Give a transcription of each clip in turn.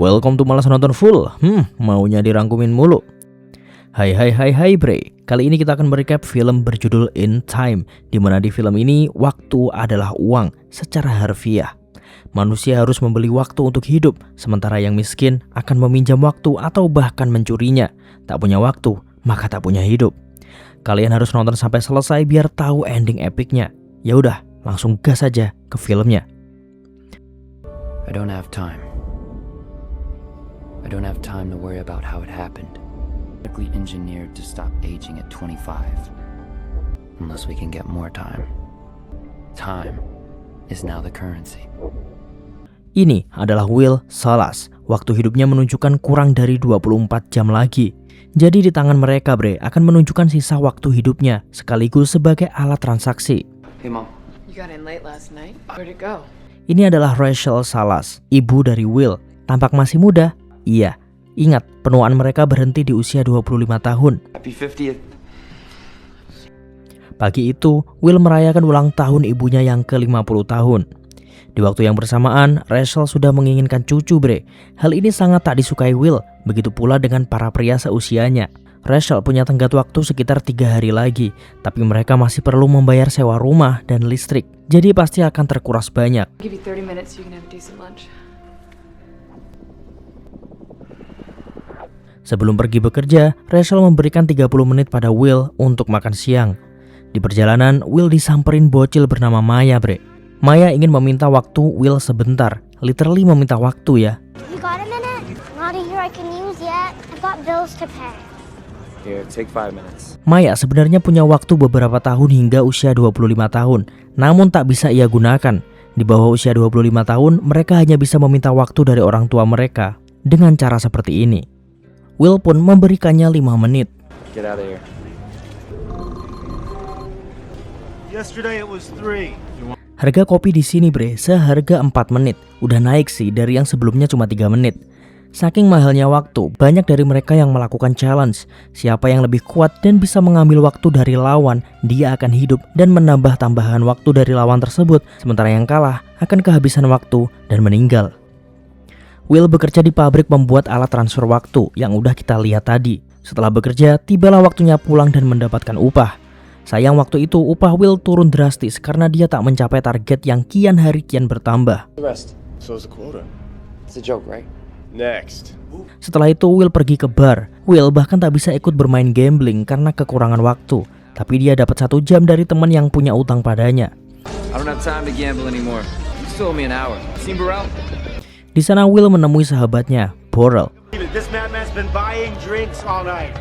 Welcome to Malas Nonton Full. Maunya dirangkumin mulu. Hai bre. Kali ini kita akan merecap film berjudul In Time, di mana di film ini waktu adalah uang secara harfiah. Manusia harus membeli waktu untuk hidup, sementara yang miskin akan meminjam waktu atau bahkan mencurinya. Tak punya waktu, maka tak punya hidup. Kalian harus nonton sampai selesai biar tahu ending epicnya. Ya udah, langsung gas aja ke filmnya. I don't have time. I don't have time to worry about how it happened. Perfectly engineered to stop aging at 25. Unless we can get more time. Time is now the currency. Ini adalah Will Salas. Waktu hidupnya menunjukkan kurang dari 24 jam lagi. Jadi di tangan mereka bre akan menunjukkan sisa waktu hidupnya sekaligus sebagai alat transaksi. Hey mom. You got in late last night? Where'd it go? Ini adalah Rachel Salas, ibu dari Will. Tampak masih muda. Iya, ingat penuaan mereka berhenti di usia 25 tahun. Happy 50th. Pagi itu, Will merayakan ulang tahun ibunya yang ke-50 tahun. Di waktu yang bersamaan, Rachel sudah menginginkan cucu bre. Hal ini sangat tak disukai Will, begitu pula dengan para pria seusianya. Rachel punya tenggat waktu sekitar 3 hari lagi, tapi mereka masih perlu membayar sewa rumah dan listrik. Jadi pasti akan terkuras banyak. I'll give you 30 minutes so you can have a decent lunch. Sebelum pergi bekerja, Rachel memberikan 30 menit pada Will untuk makan siang. Di perjalanan, Will disamperin bocil bernama Maya bre. Maya ingin meminta waktu Will sebentar. Literally meminta waktu ya. You got a minute? Not here I can use yet. I've got bills to pay. Here, take 5 minutes. Maya sebenarnya punya waktu beberapa tahun hingga usia 25 tahun. Namun tak bisa ia gunakan. Di bawah usia 25 tahun, mereka hanya bisa meminta waktu dari orang tua mereka. Dengan cara seperti ini. Will pun memberikannya 5 menit. Get out of here. Yesterday it was 3. Harga kopi di sini bre, seharga 4 menit. Udah naik sih dari yang sebelumnya cuma 3 menit. Saking mahalnya waktu, banyak dari mereka yang melakukan challenge. Siapa yang lebih kuat dan bisa mengambil waktu dari lawan, dia akan hidup dan menambah tambahan waktu dari lawan tersebut. Sementara yang kalah akan kehabisan waktu dan meninggal. Will bekerja di pabrik membuat alat transfer waktu yang udah kita lihat tadi. Setelah bekerja, tibalah waktunya pulang dan mendapatkan upah. Sayang waktu itu upah Will turun drastis karena dia tak mencapai target yang kian hari kian bertambah. The rest. So is the quota. It's a joke, right? Next. Setelah itu Will pergi ke bar. Will bahkan tak bisa ikut bermain gambling karena kekurangan waktu. Tapi dia dapat 1 jam dari teman yang punya utang padanya. I don't have time to gamble anymore. You still owe me an hour. Seen Burrell? Di sana Will menemui sahabatnya, Borrell. This madman's been buying drinks all night.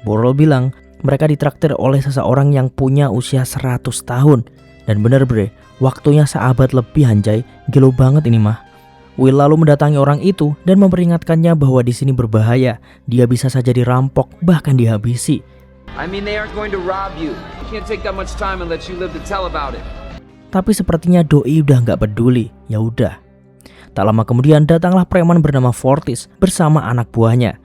Borrell bilang mereka ditraktir oleh seseorang yang punya usia 100 tahun. Dan bener bre, waktunya seabad lebih anjay, gelo banget ini mah. Will lalu mendatangi orang itu dan memperingatkannya bahwa di sini berbahaya. Dia bisa saja dirampok, bahkan dihabisi. I mean, they aren't going to rob you. You can't take that much time and let you live to tell about it. Tapi sepertinya doi udah nggak peduli. Ya udah. Tak lama kemudian datanglah preman bernama Fortis bersama anak buahnya.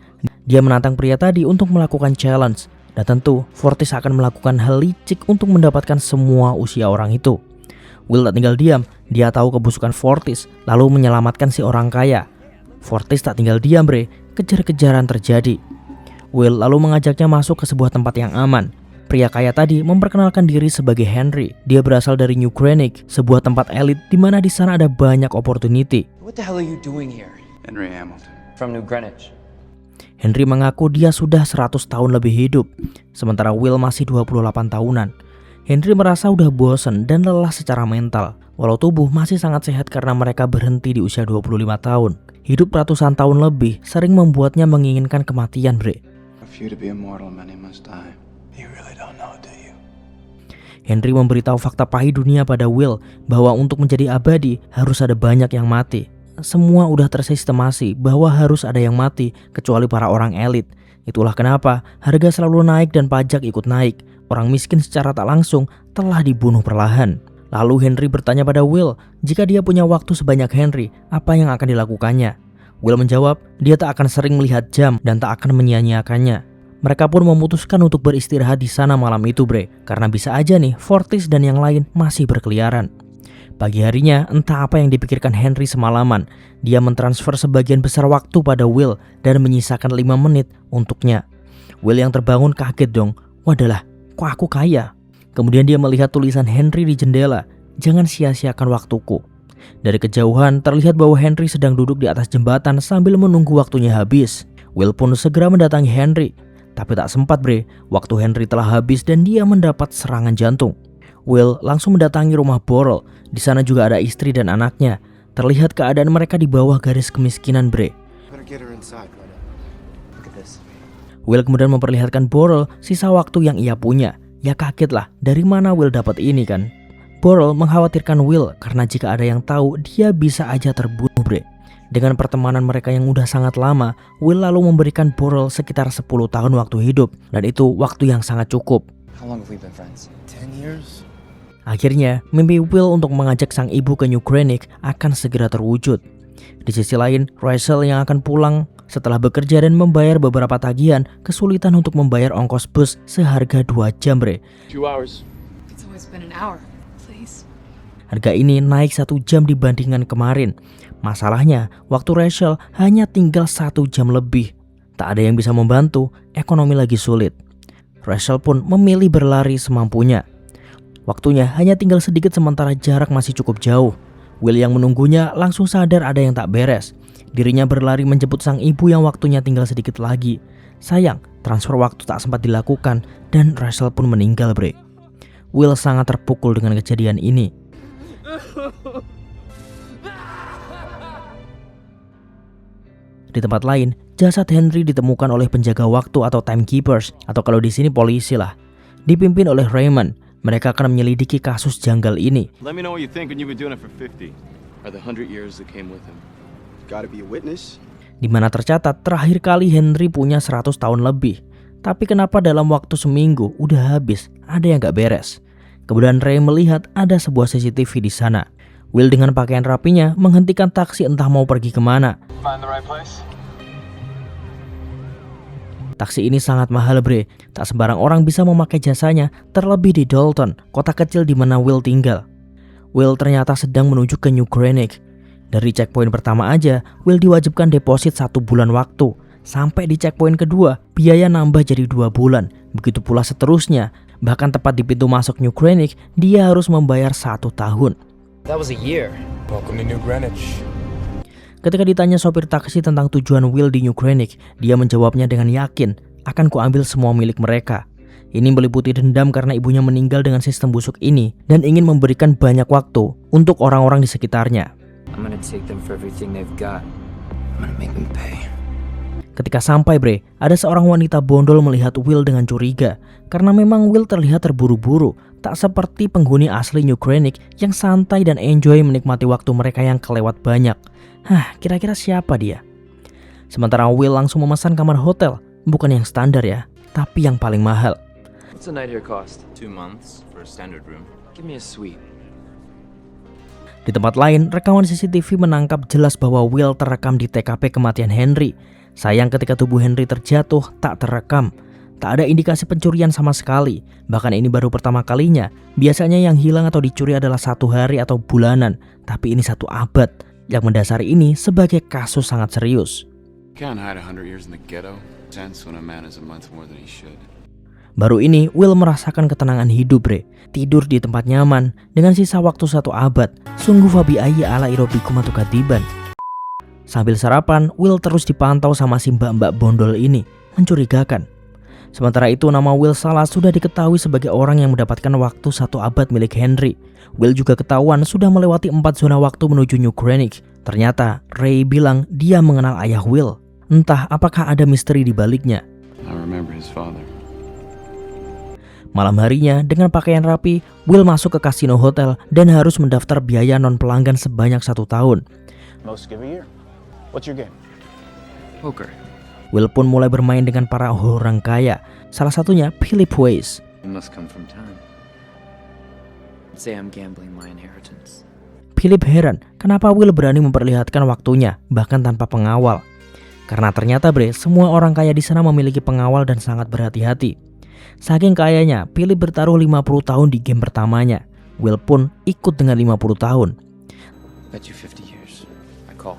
Dia menantang pria tadi untuk melakukan challenge. Dan tentu Fortis akan melakukan hal licik untuk mendapatkan semua usia orang itu. Will tak tinggal diam. Dia tahu kebusukan Fortis lalu menyelamatkan si orang kaya. Fortis tak tinggal diam bre. Kejar-kejaran terjadi. Will lalu mengajaknya masuk ke sebuah tempat yang aman. Pria kaya tadi memperkenalkan diri sebagai Henry. Dia berasal dari New Greenwich, sebuah tempat elit di mana di sana ada banyak opportunity. What the hell are you doing here? Henry Hamilton. From New Greenwich. Henry mengaku dia sudah 100 tahun lebih hidup, sementara Will masih 28 tahunan. Henry merasa udah bosan dan lelah secara mental, walau tubuh masih sangat sehat karena mereka berhenti di usia 25 tahun. Hidup ratusan tahun lebih sering membuatnya menginginkan kematian bre. For you to be immortal, many must die. You really don't know, do you? Henry memberitahu fakta pahit dunia pada Will bahwa untuk menjadi abadi harus ada banyak yang mati. Semua udah tersistemasi bahwa harus ada yang mati kecuali para orang elit. Itulah kenapa harga selalu naik dan pajak ikut naik. Orang miskin secara tak langsung telah dibunuh perlahan. Lalu Henry bertanya pada Will, jika dia punya waktu sebanyak Henry, apa yang akan dilakukannya? Will menjawab, dia tak akan sering melihat jam dan tak akan menyia-nyiakannya. Mereka pun memutuskan untuk beristirahat di sana malam itu bre, karena bisa aja nih Fortis dan yang lain masih berkeliaran. Pagi harinya, entah apa yang dipikirkan Henry semalaman, dia mentransfer sebagian besar waktu pada Will dan menyisakan 5 menit untuknya. Will yang terbangun kaget dong, wadalah, kok aku kaya? Kemudian dia melihat tulisan Henry di jendela, jangan sia-siakan waktuku. Dari kejauhan terlihat bahwa Henry sedang duduk di atas jembatan sambil menunggu waktunya habis. Will pun segera mendatangi Henry, tapi tak sempat waktu Henry telah habis dan dia mendapat serangan jantung. Will langsung mendatangi rumah Burrell. Di sana juga ada istri dan anaknya. Terlihat keadaan mereka di bawah garis kemiskinan, Will kemudian memperlihatkan Burrell sisa waktu yang ia punya. Ya kagetlah, dari mana Will dapat ini kan? Burrell mengkhawatirkan Will karena jika ada yang tahu, dia bisa aja terbunuh, Dengan pertemanan mereka yang udah sangat lama, Will lalu memberikan Burrell sekitar 10 tahun waktu hidup, dan itu waktu yang sangat cukup. How long have we been friends? 10 years? Akhirnya, mimpi Will untuk mengajak sang ibu ke New Greenock akan segera terwujud. Di sisi lain, Rachel yang akan pulang setelah bekerja dan membayar beberapa tagihan kesulitan untuk membayar ongkos bus seharga 2 jam, 2 hours. It's always been an hour. Please. Harga ini naik 1 jam dibandingkan kemarin. Masalahnya, waktu Rachel hanya tinggal 1 jam lebih. Tak ada yang bisa membantu, ekonomi lagi sulit. Rachel pun memilih berlari semampunya. Waktunya hanya tinggal sedikit sementara jarak masih cukup jauh. Will yang menunggunya langsung sadar ada yang tak beres. Dirinya berlari menjemput sang ibu yang waktunya tinggal sedikit lagi. Sayang, transfer waktu tak sempat dilakukan dan Rachel pun meninggal, Will sangat terpukul dengan kejadian ini. Di tempat lain, jasad Henry ditemukan oleh penjaga waktu atau timekeepers, atau kalau di sini polisi lah. Dipimpin oleh Raymond. Mereka akan menyelidiki kasus janggal ini. Let me know what you think when you've been doing it for 50. Are the 100 years that came with him? Gotta be a witness? Di mana tercatat terakhir kali Henry punya 100 tahun lebih. Tapi kenapa dalam waktu seminggu udah habis? Ada yang gak beres. Kemudian Ray melihat ada sebuah CCTV di sana. Will dengan pakaian rapinya menghentikan taksi entah mau pergi kemana. Find the right place? Taksi ini sangat mahal, Tak sembarang orang bisa memakai jasanya, terlebih di Dalton, kota kecil di mana Will tinggal. Will ternyata sedang menuju ke New Greenock. Dari checkpoint pertama aja, Will diwajibkan deposit 1 bulan waktu. Sampai di checkpoint kedua, biaya nambah jadi 2 bulan. Begitu pula seterusnya. Bahkan tepat di pintu masuk New Greenock, dia harus membayar 1 tahun. That was a year. Welcome to New Greenwich. Ketika ditanya sopir taksi tentang tujuan Will di New Greenock, dia menjawabnya dengan yakin, akan kuambil semua milik mereka. Ini meliputi dendam karena ibunya meninggal dengan sistem busuk ini dan ingin memberikan banyak waktu untuk orang-orang di sekitarnya. I'm gonna take them for everything they've got. I'm gonna make them pay. Ketika sampai, ada seorang wanita bondol melihat Will dengan curiga karena memang Will terlihat terburu-buru, tak seperti penghuni asli New Greenock yang santai dan enjoy menikmati waktu mereka yang kelewat banyak. Kira-kira siapa dia? Sementara Will langsung memesan kamar hotel, bukan yang standar ya, tapi yang paling mahal. What's a night here cost? 2 months for a standard room. Give me a suite. Di tempat lain, rekaman CCTV menangkap jelas bahwa Will terekam di TKP kematian Henry. Sayang ketika tubuh Henry terjatuh, tak terekam. Tak ada indikasi pencurian sama sekali. Bahkan ini baru pertama kalinya. Biasanya yang hilang atau dicuri adalah 1 hari atau bulanan. Tapi ini 1 abad. Yang mendasari ini sebagai kasus sangat serius. Can't hide 100 years in the ghetto. Sense when a man is a month more than he should. Baru ini Will merasakan ketenangan hidup, Tidur di tempat nyaman dengan sisa waktu 1 abad. Sungguh fabi ayyi ala irobikum atukadiban. Sambil sarapan, Will terus dipantau sama si mbak-mbak bondol ini. Mencurigakan. Sementara itu nama Will Salah sudah diketahui sebagai orang yang mendapatkan waktu 1 abad milik Henry. Will juga ketahuan sudah melewati 4 zona waktu menuju New Greenock. Ternyata Ray bilang dia mengenal ayah Will. Entah apakah ada misteri di baliknya. I remember his father. Malam harinya dengan pakaian rapi, Will masuk ke kasino hotel dan harus mendaftar biaya non pelanggan sebanyak 1 tahun. Most give a year. What's your game? Poker. Will pun mulai bermain dengan para orang kaya. Salah satunya Philip Weiss. It must come from time. Say I'm gambling my inheritance. Philip heran kenapa Will berani memperlihatkan waktunya, bahkan tanpa pengawal. Karena ternyata semua orang kaya di sana memiliki pengawal dan sangat berhati-hati. Saking kayanya, Philip bertaruh 50 tahun di game pertamanya. Will pun ikut dengan 50 tahun. Bet you 50 years. I call.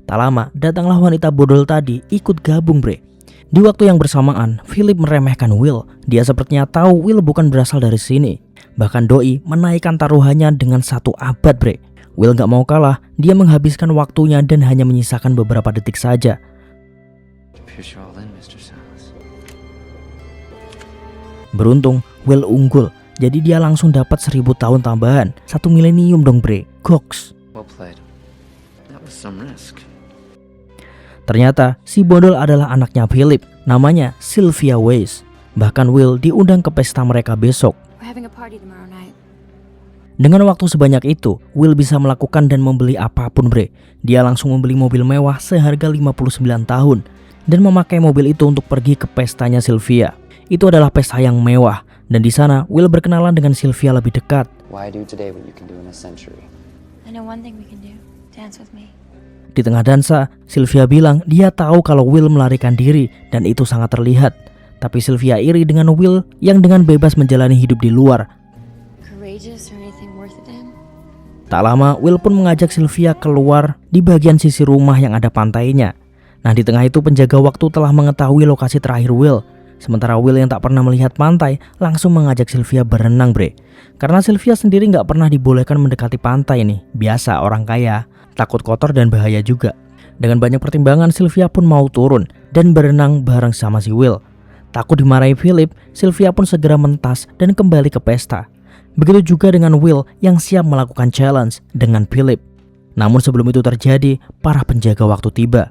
Tak lama, datanglah wanita bodol tadi ikut gabung, bre. Di waktu yang bersamaan, Philip meremehkan Will. Dia sepertinya tahu Will bukan berasal dari sini. Bahkan doi menaikkan taruhannya dengan 1 abad, bre. Will gak mau kalah, dia menghabiskan waktunya dan hanya menyisakan beberapa detik saja. Appears you're all in, Mr. Salas. Beruntung, Will unggul. Jadi dia langsung dapat 1000 tahun tambahan. 1 milenium dong, bre. Goks. Well played. That was some risk. Ternyata si bodol adalah anaknya Philip, namanya Sylvia Weiss. Bahkan Will diundang ke pesta mereka besok. We're having a party tomorrow night. Dengan waktu sebanyak itu, Will bisa melakukan dan membeli apapun, bre. Dia langsung membeli mobil mewah seharga 59 tahun dan memakai mobil itu untuk pergi ke pestanya Sylvia. Itu adalah pesta yang mewah dan di sana Will berkenalan dengan Sylvia lebih dekat. Why do today what you can do in a century? I know one thing we can do. Dance with me. Di tengah dansa, Sylvia bilang dia tahu kalau Will melarikan diri dan itu sangat terlihat. Tapi Sylvia iri dengan Will yang dengan bebas menjalani hidup di luar. Courageous or anything worth it to him? Tak lama, Will pun mengajak Sylvia keluar di bagian sisi rumah yang ada pantainya. Nah, di tengah itu penjaga waktu telah mengetahui lokasi terakhir Will. Sementara Will yang tak pernah melihat pantai langsung mengajak Sylvia berenang, bre. Karena Sylvia sendiri gak pernah dibolehkan mendekati pantai nih. Biasa orang kaya, takut kotor dan bahaya juga. Dengan banyak pertimbangan, Sylvia pun mau turun dan berenang bareng sama si Will. Takut dimarahi Philip, Sylvia pun segera mentas dan kembali ke pesta. Begitu juga dengan Will yang siap melakukan challenge dengan Philip. Namun sebelum itu terjadi, para penjaga waktu tiba.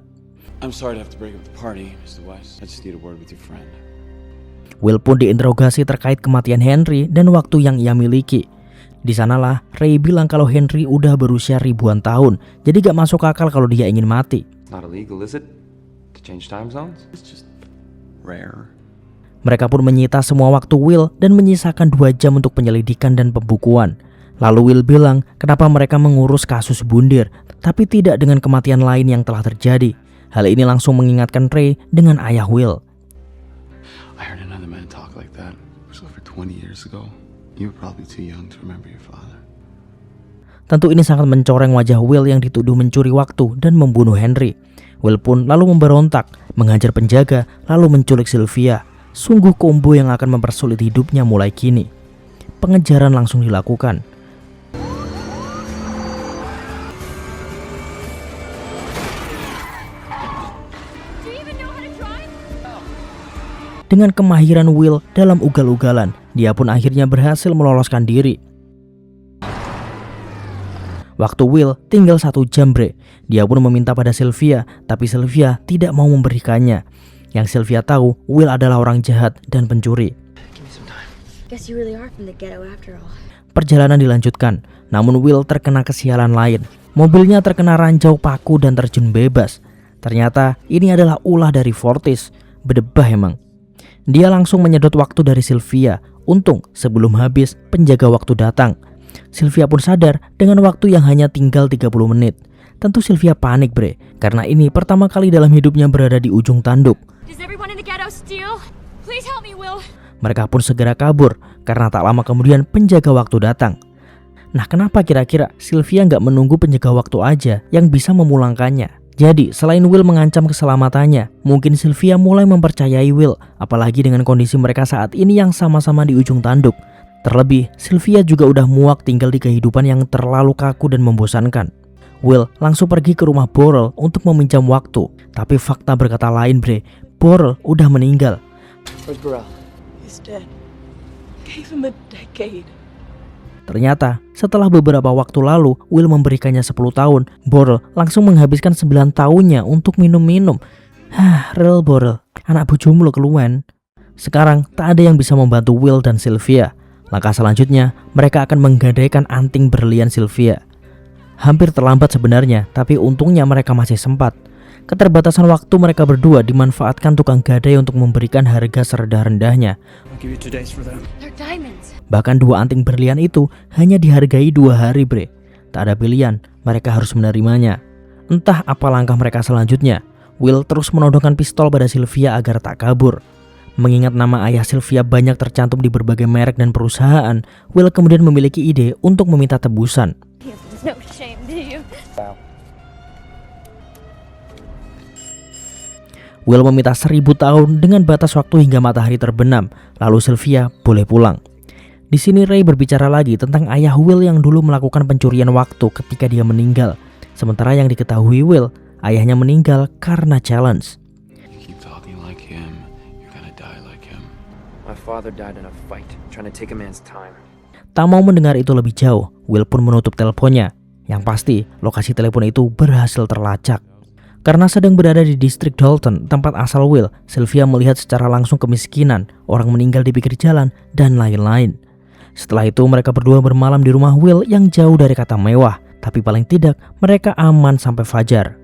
I'm sorry to have to break up the party, Mr. Weiss. I just need a word with your friend. Will pun diinterogasi terkait kematian Henry dan waktu yang ia miliki. Di sanalah Ray bilang kalau Henry udah berusia ribuan tahun, jadi gak masuk akal kalau dia ingin mati. Not illegal, is it? To change time zones? It's just rare. Mereka pun menyita semua waktu Will dan menyisakan 2 jam untuk penyelidikan dan pembukuan. Lalu Will bilang kenapa mereka mengurus kasus bundir, tapi tidak dengan kematian lain yang telah terjadi. Hal ini langsung mengingatkan Ray dengan ayah Will. I heard another man talk like that. It was over 20 years ago. You were probably too young to remember your father. Tentu ini sangat mencoreng wajah Will yang dituduh mencuri waktu dan membunuh Henry. Will pun lalu memberontak, menghajar penjaga, lalu menculik Sylvia. Sungguh kombo yang akan mempersulit hidupnya mulai kini. Pengejaran langsung dilakukan. Dengan kemahiran Will dalam ugal-ugalan, dia pun akhirnya berhasil meloloskan diri. Waktu Will tinggal 1 jam, bre. Dia pun meminta pada Sylvia, tapi Sylvia tidak mau memberikannya. Yang Sylvia tahu, Will adalah orang jahat dan pencuri. Guess you really are from the ghetto after all. Perjalanan dilanjutkan, namun Will terkena kesialan lain. Mobilnya terkena ranjau paku dan terjun bebas. Ternyata ini adalah ulah dari Fortis. Bedebah emang. Dia langsung menyedot waktu dari Sylvia. Untung sebelum habis penjaga waktu datang. Sylvia pun sadar dengan waktu yang hanya tinggal 30 menit. Tentu Sylvia panik, bre, karena ini pertama kali dalam hidupnya berada di ujung tanduk. Does everyone in the ghetto steal? Please help me, Will. Mereka pun segera kabur karena tak lama kemudian penjaga waktu datang. Nah, kenapa kira-kira Sylvia nggak menunggu penjaga waktu aja yang bisa memulangkannya? Jadi, selain Will mengancam keselamatannya, mungkin Sylvia mulai mempercayai Will, apalagi dengan kondisi mereka saat ini yang sama-sama di ujung tanduk. Terlebih, Sylvia juga udah muak tinggal di kehidupan yang terlalu kaku dan membosankan. Will langsung pergi ke rumah Borel untuk meminjam waktu. Tapi fakta berkata lain, bre. Borel udah meninggal. Where's Burrell? He's dead. Gave him a decade. Ternyata, setelah beberapa waktu lalu, Will memberikannya 10 tahun. Borel langsung menghabiskan 9 tahunnya untuk minum-minum. Real Borel, anak bojomu lo keluwen. Sekarang, tak ada yang bisa membantu Will dan Sylvia. Langkah selanjutnya, mereka akan menggadaikan anting berlian Sylvia. Hampir terlambat sebenarnya, tapi untungnya mereka masih sempat. Keterbatasan waktu mereka berdua dimanfaatkan tukang gadai untuk memberikan harga serendah-rendahnya. They're diamonds. Bahkan 2 anting berlian itu hanya dihargai 2 hari, bre. Tak ada pilihan, mereka harus menerimanya. Entah apa langkah mereka selanjutnya. Will terus menodongkan pistol pada Sylvia agar tak kabur. Mengingat nama ayah Sylvia banyak tercantum di berbagai merek dan perusahaan, Will kemudian memiliki ide untuk meminta tebusan. There's no shame, do you? Will meminta 1000 tahun dengan batas waktu hingga matahari terbenam, lalu Sylvia boleh pulang. Di sini Ray berbicara lagi tentang ayah Will yang dulu melakukan pencurian waktu ketika dia meninggal. Sementara yang diketahui Will, ayahnya meninggal karena challenge. My father died in a fight, trying to take a man's time. Tak mau mendengar itu lebih jauh, Will pun menutup teleponnya. Yang pasti, lokasi telepon itu berhasil terlacak. Karena sedang berada di distrik Dalton, tempat asal Will, Sylvia melihat secara langsung kemiskinan, orang meninggal di pinggir jalan, dan lain-lain. Setelah itu mereka berdua bermalam di rumah Will yang jauh dari kata mewah, tapi paling tidak mereka aman sampai fajar.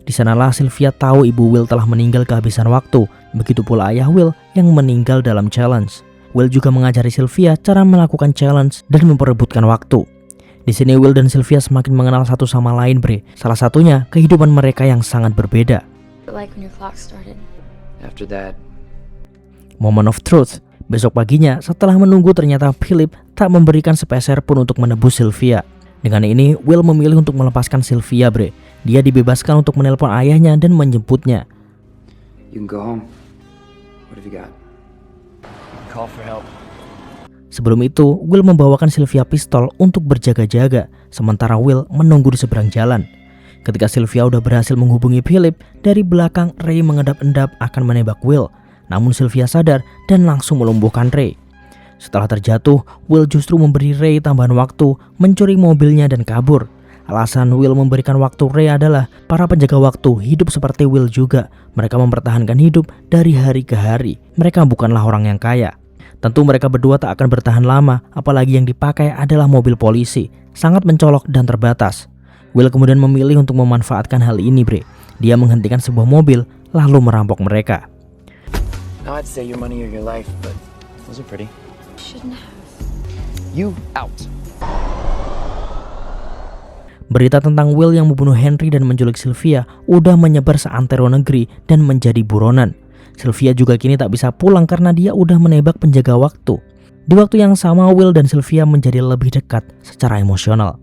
Di sanalah Sylvia tahu ibu Will telah meninggal kehabisan waktu, begitu pula ayah Will yang meninggal dalam challenge. Will juga mengajari Sylvia cara melakukan challenge dan memperebutkan waktu. Di sini Will dan Sylvia semakin mengenal satu sama lain, Bre. Salah satunya kehidupan mereka yang sangat berbeda. Like when your clock started. After that, Moment of truth. Besok paginya, setelah menunggu ternyata Philip tak memberikan sepeser pun untuk menebus Sylvia. Dengan ini, Will memilih untuk melepaskan Sylvia, Bre. Dia dibebaskan untuk menelpon ayahnya dan menjemputnya. you can go home. What have you got? Call for help. Sebelum itu, Will membawakan Sylvia pistol untuk berjaga-jaga, sementara Will menunggu di seberang jalan. Ketika Sylvia udah berhasil menghubungi Philip, dari belakang Ray mengendap-endap akan menembak Will. Namun Sylvia sadar dan langsung melumpuhkan Ray. Setelah terjatuh, Will justru memberi Ray tambahan waktu, mencuri mobilnya dan kabur. Alasan Will memberikan waktu Ray adalah para penjaga waktu hidup seperti Will juga. Mereka mempertahankan hidup dari hari ke hari. Mereka bukanlah orang yang kaya. Tentu mereka berdua tak akan bertahan lama, apalagi yang dipakai adalah mobil polisi, sangat mencolok dan terbatas. Will kemudian memilih untuk memanfaatkan hal ini, Bre. Dia menghentikan sebuah mobil, lalu merampok mereka. Now I'd say your money or your life, but those are pretty. Shouldn't have. You out. Berita tentang Will yang membunuh Henry dan menculik Sylvia udah menyebar seantero negeri dan menjadi buronan. Sylvia juga kini tak bisa pulang karena dia udah menembak penjaga waktu. Di waktu yang sama, Will dan Sylvia menjadi lebih dekat secara emosional.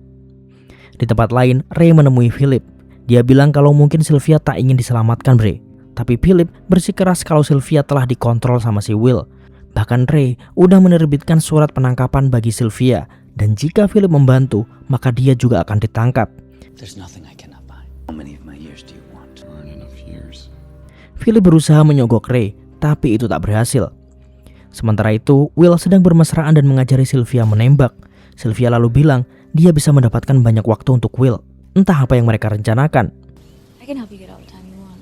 Di tempat lain, Ray menemui Philip. Dia bilang kalau mungkin Sylvia tak ingin diselamatkan, Ray. Tapi Philip bersikeras kalau Sylvia telah dikontrol sama si Will. Bahkan Ray udah menerbitkan surat penangkapan bagi Sylvia. Dan jika Philip membantu, maka dia juga akan ditangkap. There's nothing I cannot buy. How many of my years do you want? There aren't enough years. Philip berusaha menyogok Ray, tapi itu tak berhasil. Sementara itu, Will sedang bermesraan dan mengajari Sylvia menembak. Sylvia lalu bilang dia bisa mendapatkan banyak waktu untuk Will. Entah apa yang mereka rencanakan. I can help you get all the time you want.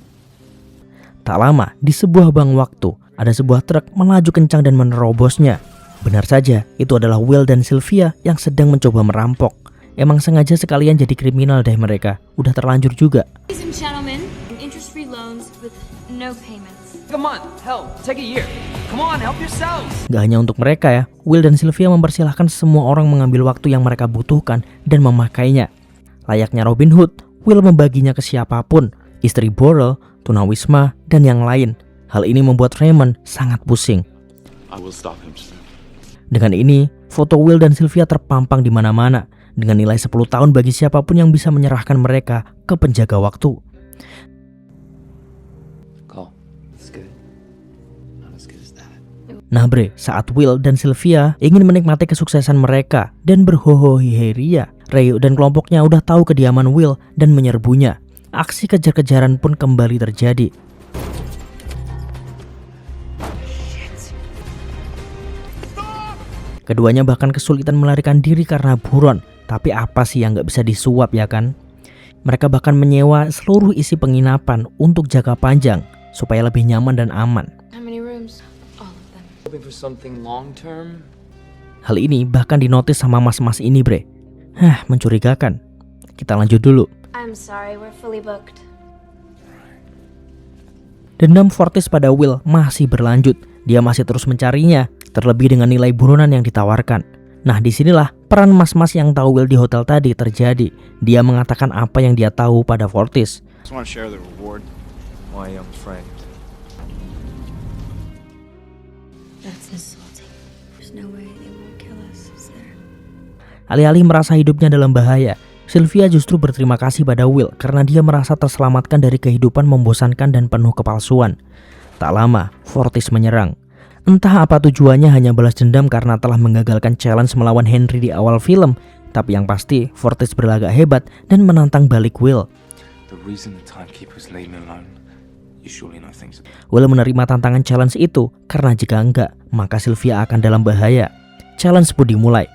Tak lama, di sebuah bank waktu, ada sebuah truk melaju kencang dan menerobosnya. Benar saja, itu adalah Will dan Sylvia yang sedang mencoba merampok. Emang sengaja sekalian jadi kriminal deh mereka. Udah terlanjur juga. Ladies and gentlemen, interest-free loans with no payments. A month, hell, take a year. Come on, help yourselves. Gak hanya untuk mereka ya, Will dan Sylvia mempersilahkan semua orang mengambil waktu yang mereka butuhkan dan memakainya. Layaknya Robin Hood, Will membaginya ke siapapun, istri Borel, tunawisma, dan yang lain. Hal ini membuat Raymond sangat pusing. I will stop him soon. Dengan ini, foto Will dan Sylvia terpampang di mana-mana, dengan nilai 10 tahun bagi siapapun yang bisa menyerahkan mereka ke penjaga waktu. Call. It's good. Not as good as that. Nah Bre, saat Will dan Sylvia ingin menikmati kesuksesan mereka dan berhoho-hiheria, Ray dan kelompoknya udah tahu kediaman Will dan menyerbunya. Aksi kejar-kejaran pun kembali terjadi. Keduanya bahkan kesulitan melarikan diri karena buron. Tapi apa sih yang gak bisa disuap ya kan? Mereka bahkan menyewa seluruh isi penginapan untuk jangka panjang supaya lebih nyaman dan aman. How many rooms? All of them. Hoping for something long term. Hal ini bahkan dinotis sama mas-mas ini, Bre. Mencurigakan. Kita lanjut dulu. I'm sorry, we're fully booked. Dendam Fortis pada Will masih berlanjut. Dia masih terus mencarinya, terlebih dengan nilai buronan yang ditawarkan. Nah, disinilah peran mas-mas yang tahu Will di hotel tadi terjadi. Dia mengatakan apa yang dia tahu pada Fortis. Just want to share the reward. My young friend. no way they won't kill us, is there? Alih-alih merasa hidupnya dalam bahaya, Sylvia justru berterima kasih pada Will karena dia merasa terselamatkan dari kehidupan membosankan dan penuh kepalsuan. Tak lama, Fortis menyerang. Entah apa tujuannya, hanya balas dendam karena telah menggagalkan challenge melawan Henry di awal film. Tapi yang pasti, Fortis berlagak hebat dan menantang balik Will. The reason the timekeepers leave me alone, you surely know things. Will menerima tantangan challenge itu karena jika enggak, maka Sylvia akan dalam bahaya. Challenge pun dimulai.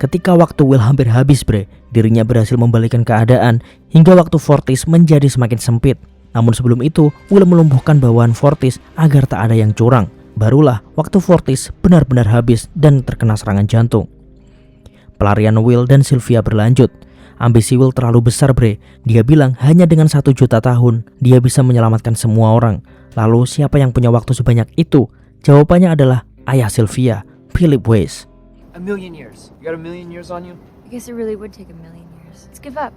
Ketika waktu Will hampir habis dirinya berhasil membalikkan keadaan hingga waktu Fortis menjadi semakin sempit. Namun sebelum itu, Will melumpuhkan bawahan Fortis agar tak ada yang curang. Barulah waktu Fortis benar-benar habis dan terkena serangan jantung. Pelarian Will dan Sylvia berlanjut. Ambisi Will terlalu besar Dia bilang hanya dengan 1 juta tahun dia bisa menyelamatkan semua orang. Lalu siapa yang punya waktu sebanyak itu? Jawabannya adalah ayah Sylvia, Philip Weiss. A million years. You got a million years on you? I guess it really would take a million years. Let's give up.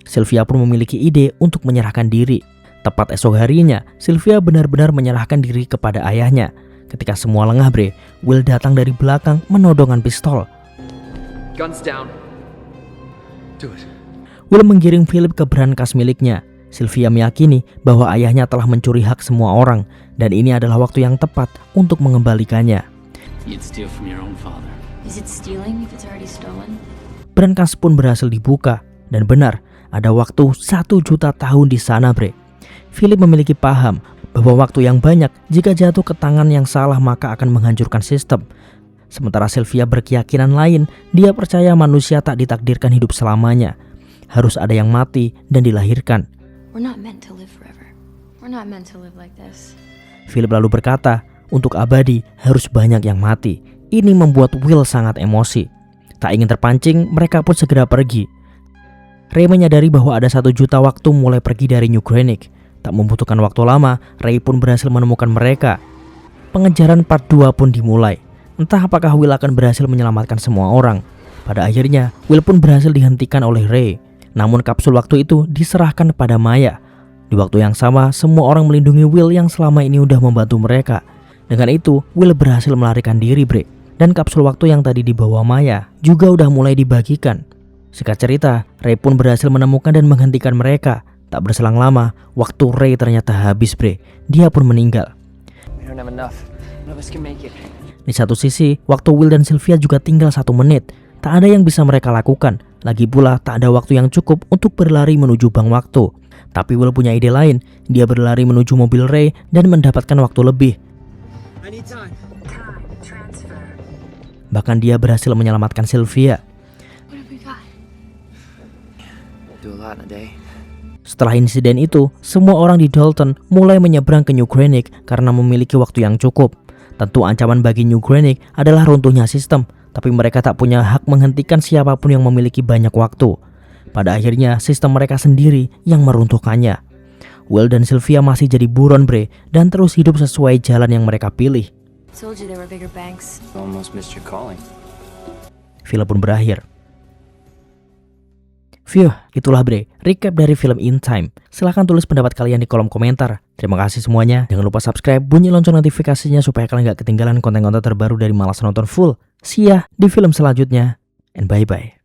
Sylvia pun memiliki ide untuk menyerahkan diri. Tepat esok harinya, Sylvia benar-benar menyerahkan diri kepada ayahnya. Ketika semua lengah Will datang dari belakang menodongkan pistol. Guns down. Do it. Will menggiring Philip ke brankas miliknya. Sylvia meyakini bahwa ayahnya telah mencuri hak semua orang dan ini adalah waktu yang tepat untuk mengembalikannya. You'd steal from your own father. Is it stealing if it's already stolen? Brankas pun berhasil dibuka dan benar, ada waktu 1 juta tahun di sana Philip memiliki paham bahwa waktu yang banyak jika jatuh ke tangan yang salah maka akan menghancurkan sistem. Sementara Sylvia berkeyakinan lain, dia percaya manusia tak ditakdirkan hidup selamanya. Harus ada yang mati dan dilahirkan. We're not meant to live forever. We're not meant to live like this. Philip lalu berkata, untuk abadi harus banyak yang mati. Ini membuat Will sangat emosi. Tak ingin terpancing, mereka pun segera pergi. Ray menyadari bahwa ada 1 juta waktu mulai pergi dari New Greenwich. Tak membutuhkan waktu lama, Ray pun berhasil menemukan mereka. Pengejaran part 2 pun dimulai. Entah apakah Will akan berhasil menyelamatkan semua orang. Pada akhirnya, Will pun berhasil dihentikan oleh Ray. Namun kapsul waktu itu diserahkan pada Maya. Di waktu yang sama, semua orang melindungi Will yang selama ini udah membantu mereka. Dengan itu, Will berhasil melarikan diri Dan kapsul waktu yang tadi dibawa Maya juga udah mulai dibagikan. Singkat cerita, Ray pun berhasil menemukan dan menghentikan mereka. Tak berselang lama, waktu Ray ternyata habis Dia pun meninggal. We don't have enough. None of us can make it. Di satu sisi, waktu Will dan Sylvia juga tinggal 1 menit. Tak ada yang bisa mereka lakukan. Lagi pula tak ada waktu yang cukup untuk berlari menuju bank waktu. Tapi Will punya ide lain. Dia berlari menuju mobil Ray dan mendapatkan waktu lebih. I need time. Bahkan dia berhasil menyelamatkan Sylvia. What have we got? Do a lot in a day. Setelah insiden itu, semua orang di Dalton mulai menyeberang ke New Greenwich karena memiliki waktu yang cukup. Tentu ancaman bagi New Greenwich adalah runtuhnya sistem, tapi mereka tak punya hak menghentikan siapapun yang memiliki banyak waktu. Pada akhirnya, sistem mereka sendiri yang meruntuhkannya. Will dan Sylvia masih jadi buron dan terus hidup sesuai jalan yang mereka pilih. Told you there were bigger banks. Almost missed your calling. Film pun berakhir. Itulah recap dari film In Time. Silahkan tulis pendapat kalian di kolom komentar. Terima kasih semuanya. Jangan lupa subscribe, bunyi lonceng notifikasinya supaya kalian gak ketinggalan konten-konten terbaru dari Malas Nonton Full. See ya di film selanjutnya. And bye-bye.